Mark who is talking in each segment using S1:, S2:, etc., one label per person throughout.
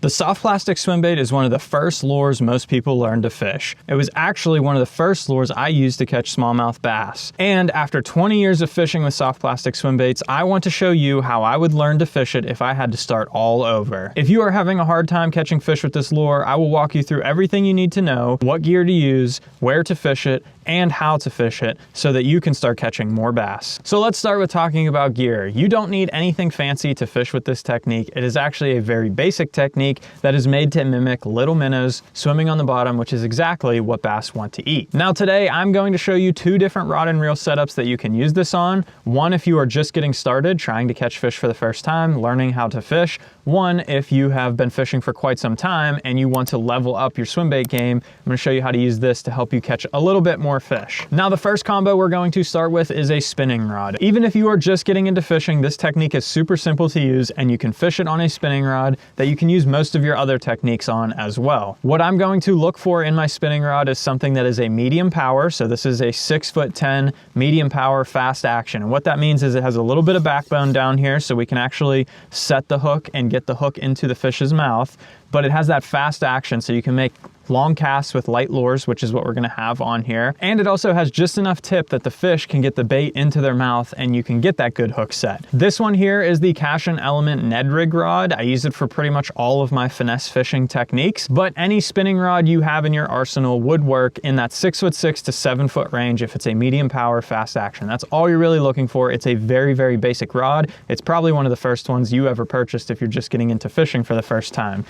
S1: The soft plastic swim bait is one of the first lures most people learn to fish. It was actually one of the first lures I used to catch smallmouth bass. And after 20 years of fishing with soft plastic swim baits, I want to show you how I would learn to fish it if I had to start all over. If you are having a hard time catching fish with this lure, I will walk you through everything you need to know, what gear to use, where to fish it, and how to fish it so that you can start catching more bass. So let's start with talking about gear. You don't need anything fancy to fish with this technique. It is actually a very basic technique that is made to mimic little minnows swimming on the bottom, which is exactly what bass want to eat. Now today, I'm going to show you two different rod and reel setups that you can use this on. One if you are just getting started, trying to catch fish for the first time, learning how to fish. One if you have been fishing for quite some time and you want to level up your swim bait game. I'm going to show you how to use this to help you catch a little bit more fish. Now the first combo we're going to start with is a spinning rod. Even if you are just getting into fishing, this technique is super simple to use and you can fish it on a spinning rod that you can use most of your other techniques on as well. What I'm going to look for in my spinning rod is something that is a medium power. So this is a 6'10" medium power fast action. And what that means is it has a little bit of backbone down here so we can actually set the hook and get the hook into the fish's mouth. But it has that fast action so you can make long casts with light lures, which is what we're gonna have on here. And it also has just enough tip that the fish can get the bait into their mouth and you can get that good hook set. This one here is the Cash and Element Ned Rig rod. I use it for pretty much all of my finesse fishing techniques, but any spinning rod you have in your arsenal would work in that 6'6" to 7 foot range if it's a medium power fast action. That's all you're really looking for. It's a very, very basic rod. It's probably one of the first ones you ever purchased if you're just getting into fishing for the first time.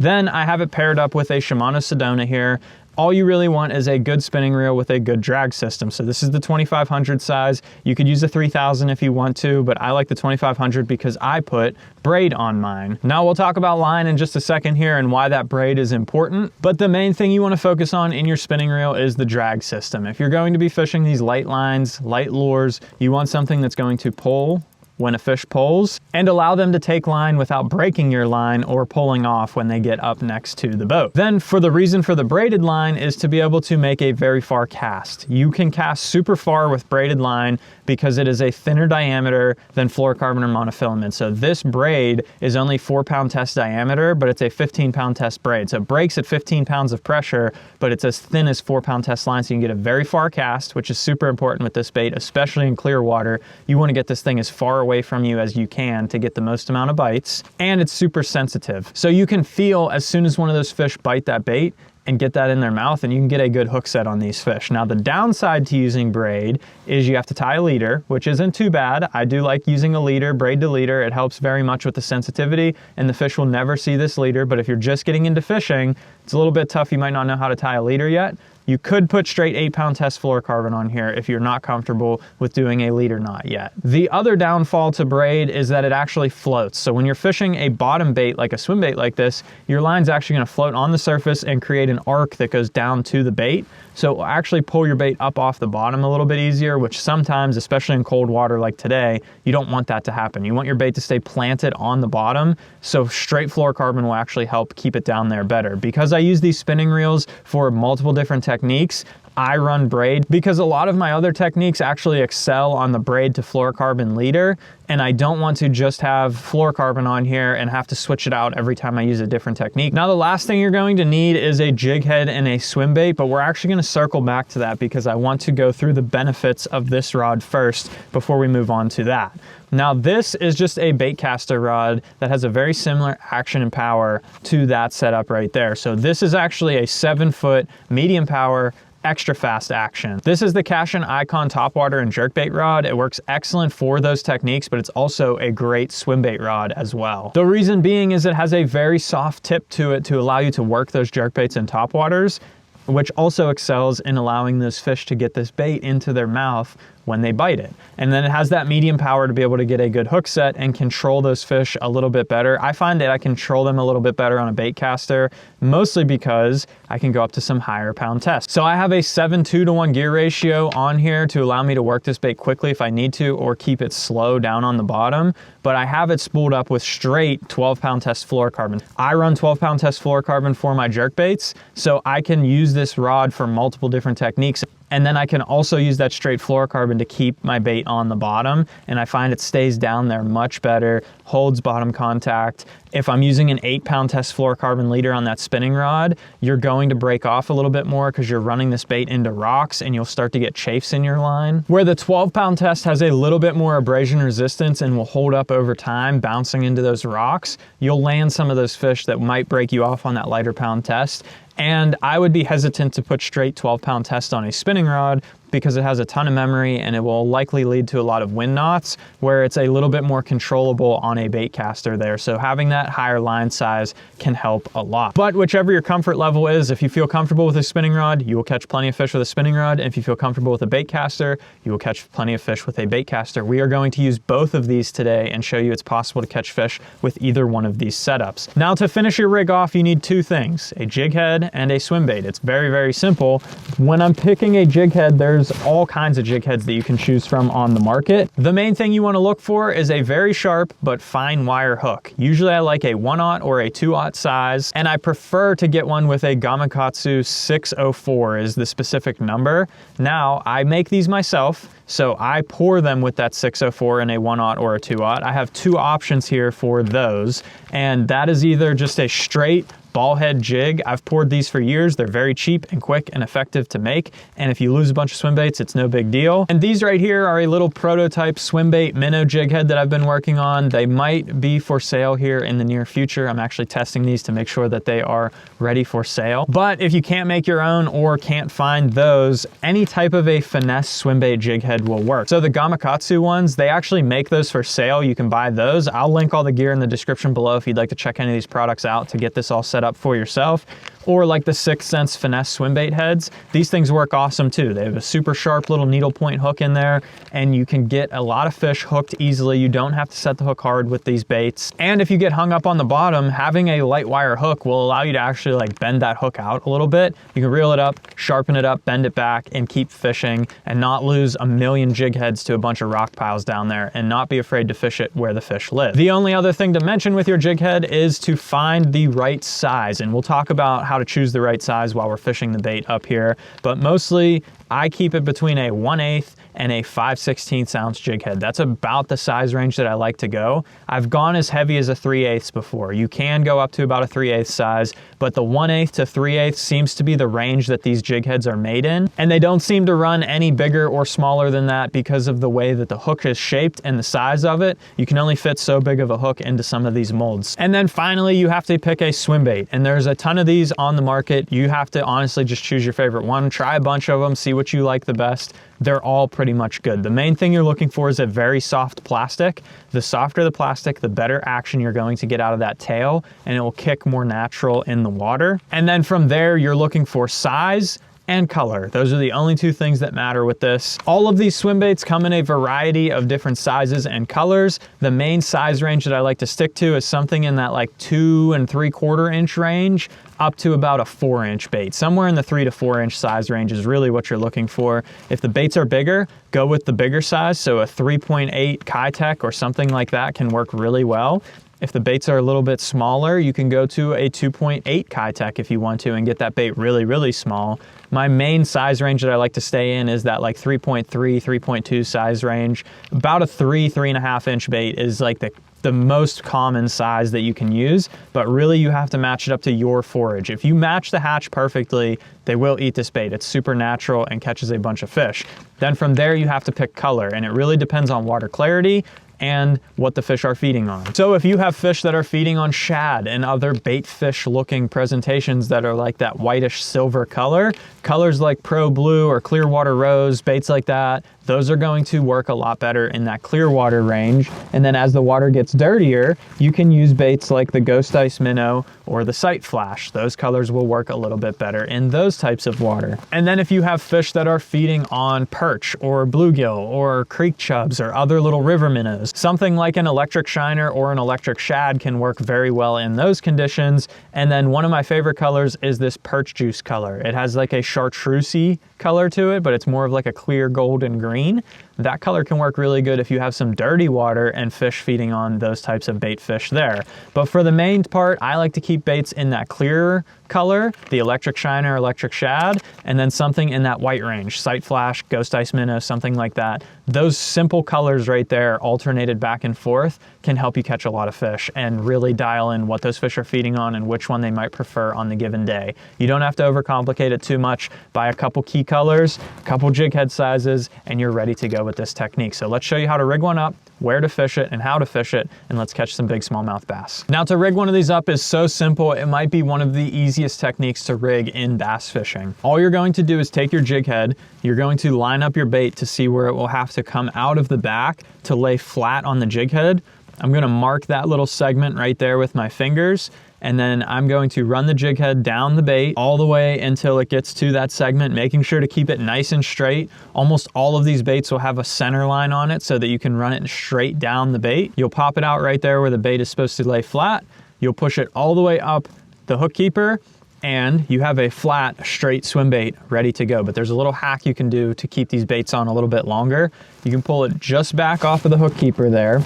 S1: Then I have it paired up with a Shimano Sedona here. All you really want is a good spinning reel with a good drag system. So this is the 2500 size. You could use a 3000 if you want to, but I like the 2500 because I put braid on mine. Now we'll talk about line in just a second here and why that braid is important. But the main thing you want to focus on in your spinning reel is the drag system. If you're going to be fishing these light lines, light lures, you want something that's going to pull when a fish pulls and allow them to take line without breaking your line or pulling off when they get up next to the boat. Then for the reason for the braided line is to be able to make a very far cast. You can cast super far with braided line because it is a thinner diameter than fluorocarbon or monofilament. So this braid is only 4-pound test diameter, but it's a 15-pound test braid. So it breaks at 15 pounds of pressure, but it's as thin as 4-pound test line. So you can get a very far cast, which is super important with this bait, especially in clear water. You want to get this thing as far away from you as you can to get the most amount of bites, and it's super sensitive. So you can feel as soon as one of those fish bite that bait and get that in their mouth, and you can get a good hook set on these fish. Now the downside to using braid is you have to tie a leader, which isn't too bad. I do like using a leader, braid to leader. It helps very much with the sensitivity and the fish will never see this leader. But if you're just getting into fishing, it's a little bit tough. You might not know how to tie a leader yet. You could put straight 8-pound test fluorocarbon on here if you're not comfortable with doing a leader knot yet. The other downfall to braid is that it actually floats. So when you're fishing a bottom bait like a swim bait like this, your line's actually gonna float on the surface and create an arc that goes down to the bait. So it will actually pull your bait up off the bottom a little bit easier, which sometimes, especially in cold water like today, you don't want that to happen. You want your bait to stay planted on the bottom, so straight fluorocarbon will actually help keep it down there better. Because I use these spinning reels for multiple different techniques, I run braid because a lot of my other techniques actually excel on the braid to fluorocarbon leader, and I don't want to just have fluorocarbon on here and have to switch it out every time I use a different technique. Now the last thing you're going to need is a jig head and a swim bait, but we're actually going to circle back to that because I want to go through the benefits of this rod first before we move on to that. Now this is just a Baitcaster rod that has a very similar action and power to that setup right there. So this is actually a 7-foot medium power extra fast action. This is the Cash and Icon topwater and jerkbait rod. It works excellent for those techniques, but it's also a great swim bait rod as well. The reason being is it has a very soft tip to it to allow you to work those jerkbaits and topwaters, which also excels in allowing those fish to get this bait into their mouth when they bite it. And then it has that medium power to be able to get a good hook set and control those fish a little bit better. I find that I control them a little bit better on a Baitcaster, mostly because I can go up to some higher pound tests. So I have a 7:2-to-1 gear ratio on here to allow me to work this bait quickly if I need to, or keep it slow down on the bottom. But I have it spooled up with straight 12-pound test fluorocarbon. I run 12-pound test fluorocarbon for my jerk baits, so I can use this rod for multiple different techniques. And then I can also use that straight fluorocarbon to keep my bait on the bottom, and I find it stays down there much better, holds bottom contact. If I'm using an 8-pound test fluorocarbon leader on that spinning rod, you're going to break off a little bit more because you're running this bait into rocks and you'll start to get chafes in your line. Where the 12-pound test has a little bit more abrasion resistance and will hold up over time, bouncing into those rocks, you'll land some of those fish that might break you off on that lighter pound test. And I would be hesitant to put straight 12-pound test on a spinning rod because it has a ton of memory and it will likely lead to a lot of wind knots, where it's a little bit more controllable on a Baitcaster there. So having that higher line size can help a lot. But whichever your comfort level is, if you feel comfortable with a spinning rod, you will catch plenty of fish with a spinning rod. And if you feel comfortable with a Baitcaster, you will catch plenty of fish with a Baitcaster. We are going to use both of these today and show you it's possible to catch fish with either one of these setups. Now, to finish your rig off, you need two things: a jig head and a swim bait. It's very, very simple. When I'm picking a jig head, there's all kinds of jig heads that you can choose from on the market. The main thing you want to look for is a very sharp but fine wire hook. Usually I like a 1/0 or a 2/0 size, and I prefer to get one with a Gamakatsu 604 is the specific number. Now, I make these myself, so I pour them with that 604 in a 1/0 or a 2/0. I have two options here for those, and that is either just a straight ball head jig. I've poured these for years. They're very cheap and quick and effective to make. And if you lose a bunch of swim baits, it's no big deal. And these right here are a little prototype swim bait minnow jig head that I've been working on. They might be for sale here in the near future. I'm actually testing these to make sure that they are ready for sale. But if you can't make your own or can't find those, any type of a finesse swim bait jig head will work. So the Gamakatsu ones, they actually make those for sale. You can buy those. I'll link all the gear in the description below if you'd like to check any of these products out to get this all set up for yourself. Or like the 6th Sense finesse swim bait heads, these things work awesome too. They have a super sharp little needle point hook in there, and you can get a lot of fish hooked easily. You don't have to set the hook hard with these baits. And if you get hung up on the bottom, having a light wire hook will allow you to actually like bend that hook out a little bit. You can reel it up, sharpen it up, bend it back, and keep fishing and not lose a million jig heads to a bunch of rock piles down there, and not be afraid to fish it where the fish live. The only other thing to mention with your jig head is to find the right size, and we'll talk about how to choose the right size while we're fishing the bait up here. But mostly I keep it between a 1/8 and a 5/16 ounce jig head. That's about the size range that I like to go. I've gone as heavy as a 3/8 before. You can go up to about a 3/8 size, but the 1/8 to 3/8 seems to be the range that these jig heads are made in. And they don't seem to run any bigger or smaller than that because of the way that the hook is shaped and the size of it. You can only fit so big of a hook into some of these molds. And then finally, you have to pick a swim bait. And there's a ton of these on the market. You have to honestly just choose your favorite one, try a bunch of them, see what you like the best. They're all pretty much good. The main thing you're looking for is a very soft plastic. The softer the plastic, the better action you're going to get out of that tail, and it will kick more natural in the water. And then from there, you're looking for size and color. Those are the only two things that matter with this. All of these swim baits come in a variety of different sizes and colors. The main size range that I like to stick to is something in that like 2 3/4 inch range, up to about a 4-inch bait. Somewhere in the 3 to 4 inch size range is really what you're looking for. If the baits are bigger, go with the bigger size. So a 3.8 Kitech or something like that can work really well. If the baits are a little bit smaller, you can go to a 2.8 Kitech if you want to and get that bait really, really small. My main size range that I like to stay in is that like 3.3, 3.2 size range. About a 3.5 inch bait is like the most common size that you can use, but really you have to match it up to your forage. If you match the hatch perfectly, they will eat this bait. It's super natural and catches a bunch of fish. Then from there you have to pick color, and it really depends on water clarity and what the fish are feeding on. So if you have fish that are feeding on shad and other bait fish looking presentations that are like that whitish silver color, colors like Pro Blue or Clearwater Rose, baits like that, those are going to work a lot better in that clear water range. And then as the water gets dirtier, you can use baits like the Ghost Ice Minnow or the Sight Flash. Those colors will work a little bit better in those types of water. And then if you have fish that are feeding on perch or bluegill or creek chubs or other little river minnows, something like an electric shiner or an electric shad can work very well in those conditions. And then one of my favorite colors is this perch juice color. It has like a chartreusey color to it, but it's more of like a clear golden green. that color can work really good if you have some dirty water and fish feeding on those types of bait fish there. But for the main part, I like to keep baits in that clearer color, the electric shiner, electric shad, and then something in that white range, sight flash, ghost ice minnow, something like that. Those simple colors right there, alternated back and forth, can help you catch a lot of fish and really dial in what those fish are feeding on and which one they might prefer on the given day. You don't have to overcomplicate it too much. Buy a couple key colors, a couple jig head sizes, and you're ready to go with this technique. So let's show you how to rig one up, where to fish it and how to fish it, and let's catch some big smallmouth bass. Now, to rig one of these up is so simple, it might be one of the easiest techniques to rig in bass fishing. All you're going to do is take your jig head, you're going to line up your bait to see where it will have to come out of the back to lay flat on the jig head. I'm gonna mark that little segment right there with my fingers, and then I'm going to run the jig head down the bait all the way until it gets to that segment, making sure to keep it nice and straight. Almost all of these baits will have a center line on it so that you can run it straight down the bait. You'll pop it out right there where the bait is supposed to lay flat. You'll push it all the way up the hook keeper, and you have a flat, straight swim bait ready to go. But there's a little hack you can do to keep these baits on a little bit longer. You can pull it just back off of the hook keeper there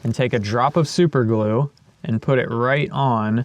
S1: and take a drop of super glue and put it right on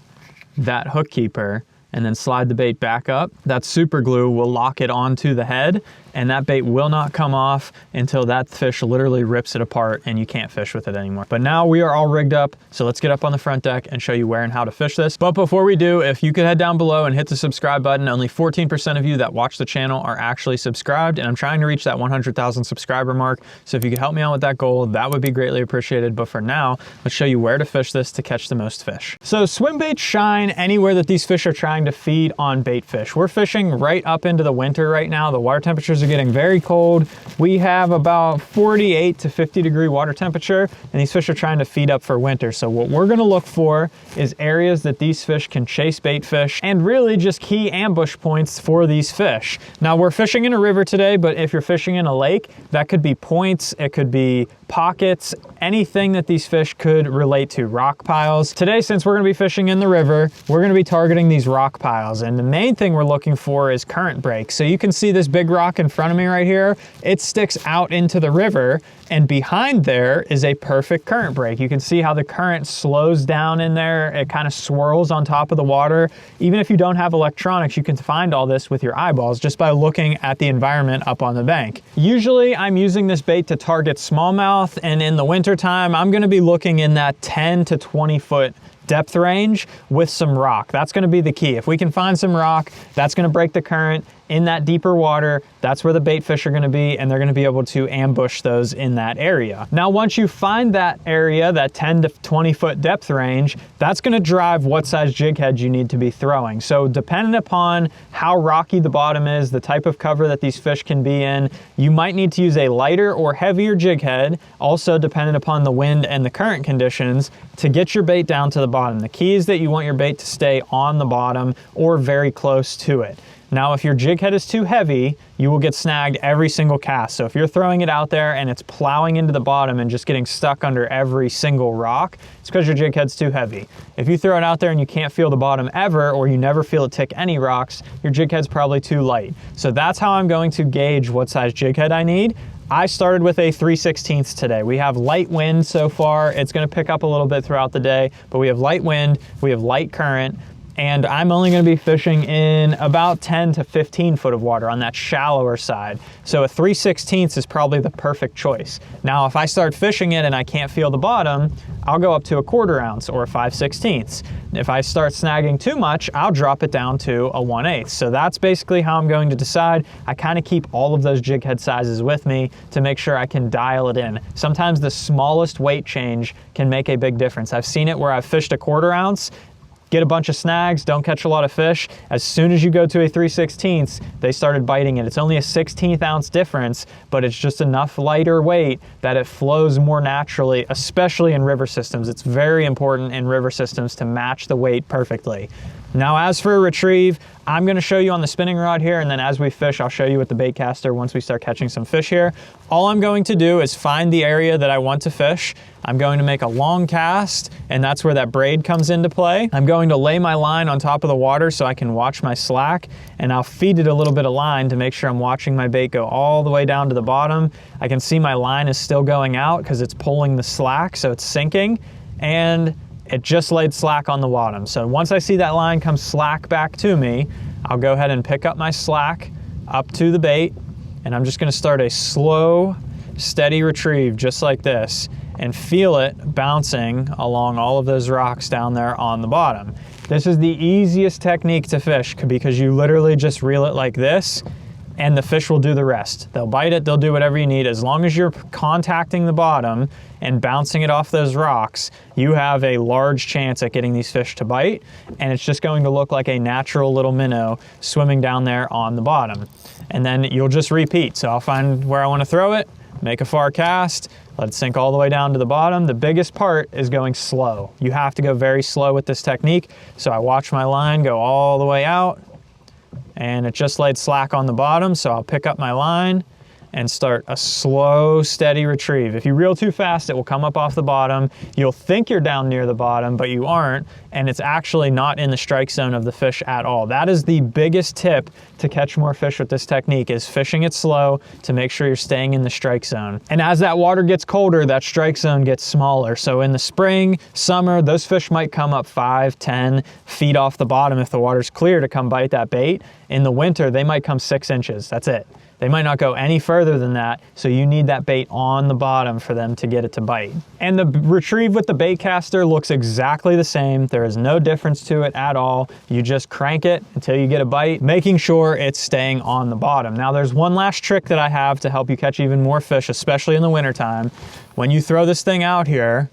S1: that hook keeper, and then slide the bait back up. That super glue will lock it onto the head, and that bait will not come off until that fish literally rips it apart and you can't fish with it anymore. But now we are all rigged up, so let's get up on the front deck and show you where and how to fish this. But before we do, if you could head down below and hit the subscribe button. Only 14% of you that watch the channel are actually subscribed, and I'm trying to reach that 100,000 subscriber mark. So if you could help me out with that goal, that would be greatly appreciated. But for now, let's show you where to fish this to catch the most fish. So swim baits shine anywhere that these fish are trying to feed on bait fish. We're fishing right up into the winter right now. The water temperatures are getting very cold. We have about 48 to 50 degree water temperature, and these fish are trying to feed up for winter. So what we're gonna look for is areas that these fish can chase bait fish, and really just key ambush points for these fish. Now, we're fishing in a river today, but if you're fishing in a lake, that could be points, it could be pockets, anything that these fish could relate to, rock piles. Today, since we're gonna be fishing in the river, we're gonna be targeting these rock piles. And the main thing we're looking for is current breaks. So you can see this big rock in front of me right here. It sticks out into the river, and behind there is a perfect current break. You can see how the current slows down in there. It kind of swirls on top of the water. Even if you don't have electronics, you can find all this with your eyeballs just by looking at the environment up on the bank. Usually I'm using this bait to target smallmouth, and in the wintertime, I'm gonna be looking in that 10 to 20 foot depth range with some rock. That's gonna be the key. If we can find some rock, that's gonna break the current. In that deeper water, that's where the bait fish are gonna be, and they're gonna be able to ambush those in that area. Now, once you find that area, that 10 to 20 foot depth range, that's gonna drive what size jig head you need to be throwing. So depending upon how rocky the bottom is, the type of cover that these fish can be in, you might need to use a lighter or heavier jig head, also dependent upon the wind and the current conditions, to get your bait down to the bottom. The key is that you want your bait to stay on the bottom or very close to it. Now, if your jig head is too heavy, you will get snagged every single cast. So if you're throwing it out there and it's plowing into the bottom and just getting stuck under every single rock, it's because your jig head's too heavy. If you throw it out there and you can't feel the bottom ever, or you never feel it tick any rocks, your jig head's probably too light. So that's how I'm going to gauge what size jig head I need. I started with a 3/16 today. We have light wind so far. It's gonna pick up a little bit throughout the day, but we have light wind, we have light current, and I'm only gonna be fishing in about 10 to 15 foot of water on that shallower side. So a 3/16 is probably the perfect choice. Now, if I start fishing it and I can't feel the bottom, I'll go up to a 1/4 ounce or a 5/16. If I start snagging too much, I'll drop it down to a 1/8. So that's basically how I'm going to decide. I kind of keep all of those jig head sizes with me to make sure I can dial it in. Sometimes the smallest weight change can make a big difference. I've seen it where I've fished a 1/4 ounce, get a bunch of snags, don't catch a lot of fish. As soon as you go to a 3/16, they started biting it. It's only a 1/16 ounce difference, but it's just enough lighter weight that it flows more naturally, especially in river systems. It's very important in river systems to match the weight perfectly. Now as for a retrieve, I'm gonna show you on the spinning rod here, and then as we fish, I'll show you with the Baitcaster once we start catching some fish here. All I'm going to do is find the area that I want to fish. I'm going to make a long cast, and that's where that braid comes into play. I'm going to lay my line on top of the water so I can watch my slack, and I'll feed it a little bit of line to make sure I'm watching my bait go all the way down to the bottom. I can see my line is still going out because it's pulling the slack, so it's sinking, and it just laid slack on the bottom. So once I see that line come slack back to me, I'll go ahead and pick up my slack up to the bait, and I'm just gonna start a slow, steady retrieve just like this, and feel it bouncing along all of those rocks down there on the bottom. This is the easiest technique to fish because you literally just reel it like this, and the fish will do the rest. They'll bite it, they'll do whatever you need. As long as you're contacting the bottom and bouncing it off those rocks, you have a large chance at getting these fish to bite, and it's just going to look like a natural little minnow swimming down there on the bottom. And then you'll just repeat. So I'll find where I want to throw it, make a far cast, let it sink all the way down to the bottom. The biggest part is going slow. You have to go very slow with this technique. So I watch my line go all the way out, and it just laid slack on the bottom, so I'll pick up my line and start a slow, steady retrieve. If you reel too fast, it will come up off the bottom. You'll think you're down near the bottom, but you aren't, and it's actually not in the strike zone of the fish at all. That is the biggest tip to catch more fish with this technique, is fishing it slow to make sure you're staying in the strike zone. And as that water gets colder, that strike zone gets smaller. So in the spring, summer, those fish might come up 5, 10 feet off the bottom if the water's clear to come bite that bait. In the winter, they might come 6 inches, that's it. They might not go any further than that, so you need that bait on the bottom for them to get it to bite. And the retrieve with the Baitcaster looks exactly the same. There is no difference to it at all. You just crank it until you get a bite, making sure it's staying on the bottom. Now there's one last trick that I have to help you catch even more fish, especially in the wintertime. When you throw this thing out here,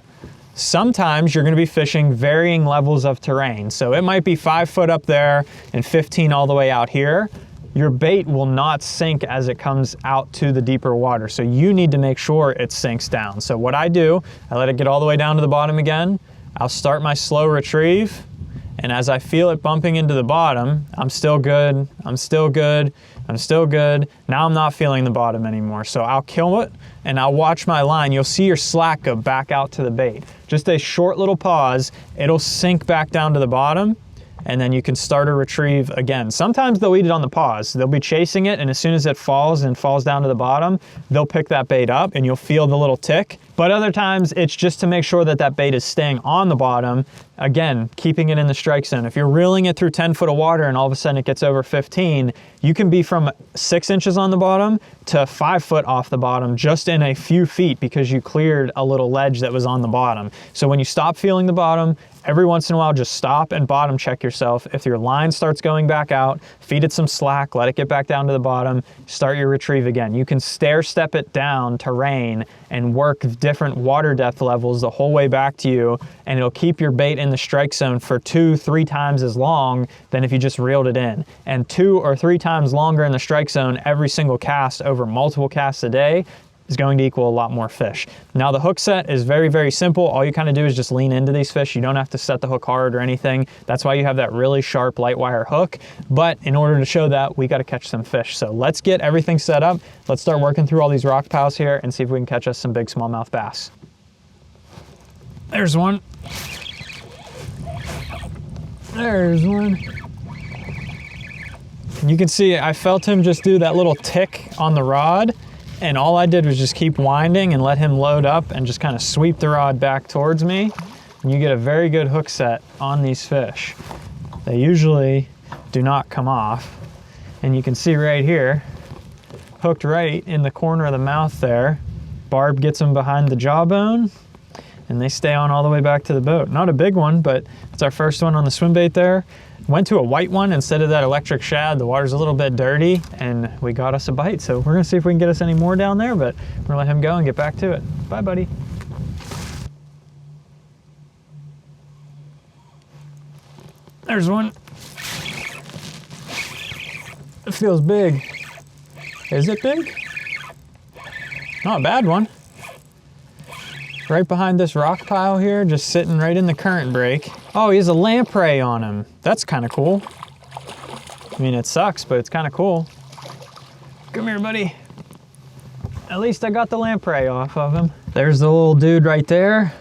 S1: sometimes you're gonna be fishing varying levels of terrain. So it might be 5 foot up there and 15 all the way out here. Your bait will not sink as it comes out to the deeper water. So you need to make sure it sinks down. So what I do, I let it get all the way down to the bottom again. I'll start my slow retrieve. And as I feel it bumping into the bottom, I'm still good, I'm still good, I'm still good. Now I'm not feeling the bottom anymore. So I'll kill it and I'll watch my line. You'll see your slack go back out to the bait. Just a short little pause, it'll sink back down to the bottom, and then you can start a retrieve again. Sometimes they'll eat it on the pause. They'll be chasing it, and as soon as it falls and falls down to the bottom, they'll pick that bait up and you'll feel the little tick. But other times it's just to make sure that that bait is staying on the bottom. Again, keeping it in the strike zone. If you're reeling it through 10 foot of water and all of a sudden it gets over 15, you can be from 6 inches on the bottom to 5 foot off the bottom just in a few feet because you cleared a little ledge that was on the bottom. So when you stop feeling the bottom, every once in a while, just stop and bottom check yourself. If your line starts going back out, feed it some slack, let it get back down to the bottom, start your retrieve again. You can stair step it down terrain and work different water depth levels the whole way back to you, and it'll keep your bait in the strike zone for 2-3 times as long than if you just reeled it in. And 2 or 3 times longer in the strike zone every single cast over multiple casts a day is going to equal a lot more fish. Now the hook set is very, very simple. All you kind of do is just lean into these fish. You don't have to set the hook hard or anything. That's why you have that really sharp light wire hook. But in order to show that, we got to catch some fish. So let's get everything set up. Let's start working through all these rock piles here and see if we can catch us some big smallmouth bass. There's one. There's one. You can see I felt him just do that little tick on the rod, and all I did was just keep winding and let him load up and just kind of sweep the rod back towards me. And you get a very good hook set on these fish. They usually do not come off. And you can see right here, hooked right in the corner of the mouth there. Barb gets them behind the jawbone, and they stay on all the way back to the boat. Not a big one, but it's our first one on the swim bait there. Went to a white one instead of that electric shad. The water's a little bit dirty, and we got us a bite. So we're gonna see if we can get us any more down there, but we're gonna let him go and get back to it. Bye, buddy. There's one. It feels big. Is it big? Not a bad one. right behind this rock pile here, just sitting right in the current break. Oh, he has a lamprey on him. That's kind of cool. I mean, it sucks, but it's kind of cool. Come here, buddy. At least I got the lamprey off of him. There's the little dude right there,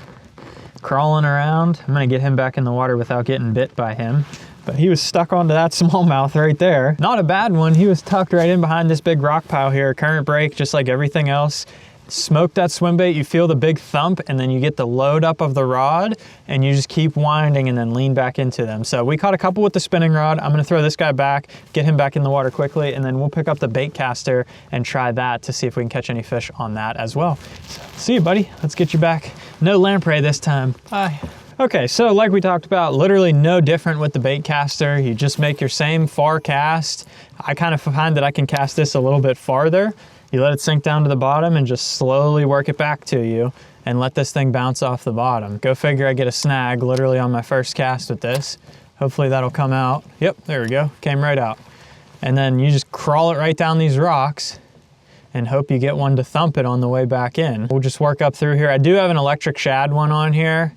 S1: crawling around. I'm gonna get him back in the water without getting bit by him. But he was stuck onto that smallmouth right there. Not a bad one. He was tucked right in behind this big rock pile here. Current break, just like everything else. Smoke that swim bait, you feel the big thump, and then you get the load up of the rod, and you just keep winding and then lean back into them. So we caught a couple with the spinning rod. I'm gonna throw this guy back, get him back in the water quickly, and then we'll pick up the Baitcaster and try that to see if we can catch any fish on that as well. So, see you, buddy. Let's get you back. No lamprey this time. Bye. Okay, so like we talked about, literally no different with the Baitcaster. You just make your same far cast. I kind of find that I can cast this a little bit farther. You let it sink down to the bottom and just slowly work it back to you and let this thing bounce off the bottom. Go figure I get a snag literally on my first cast with this. Hopefully that'll come out. Yep, there we go, came right out. And then you just crawl it right down these rocks and hope you get one to thump it on the way back in. We'll just work up through here. I do have an electric shad one on here.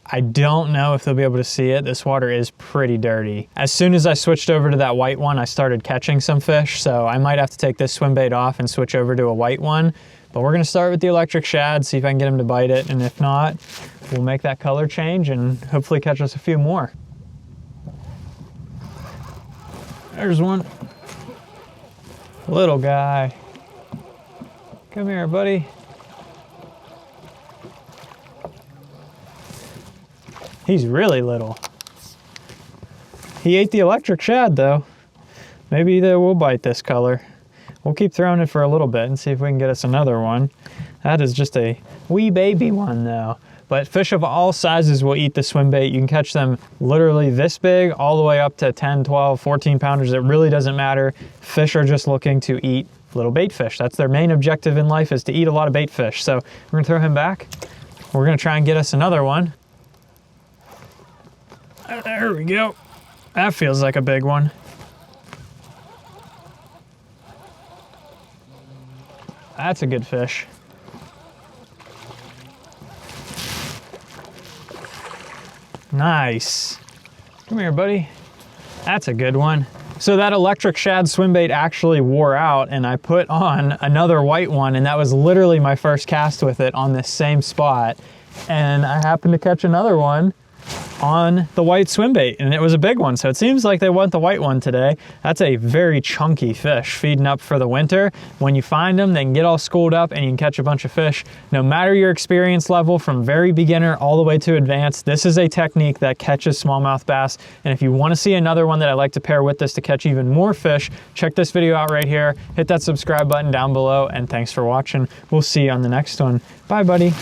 S1: I don't know if they'll be able to see it. This water is pretty dirty. As soon as I switched over to that white one, I started catching some fish, so I might have to take this swim bait off and switch over to a white one. But we're gonna start with the electric shad, see if I can get him to bite it, and if not, we'll make that color change and hopefully catch us a few more. There's one. Little guy. Come here, buddy. He's really little. He ate the electric shad though. Maybe they will bite this color. We'll keep throwing it for a little bit and see if we can get us another one. That is just a wee baby one though. But fish of all sizes will eat the swim bait. You can catch them literally this big all the way up to 10, 12, 14 pounders. It really doesn't matter. Fish are just looking to eat little bait fish. That's their main objective in life, is to eat a lot of bait fish. So we're gonna throw him back. We're gonna try and get us another one. There we go. That feels like a big one. That's a good fish. Nice. Come here, buddy. That's a good one. So that electric shad swim bait actually wore out, and I put on another white one, and that was literally my first cast with it on this same spot. And I happened to catch another one on the white swim bait, and it was a big one. So it seems like they want the white one today. That's a very chunky fish feeding up for the winter. When you find them, they can get all schooled up and you can catch a bunch of fish. No matter your experience level, from very beginner all the way to advanced, this is a technique that catches smallmouth bass. And if you want to see another one that I like to pair with this to catch even more fish, check this video out right here. Hit that subscribe button down below, and thanks for watching. We'll see you on the next one. Bye, buddy.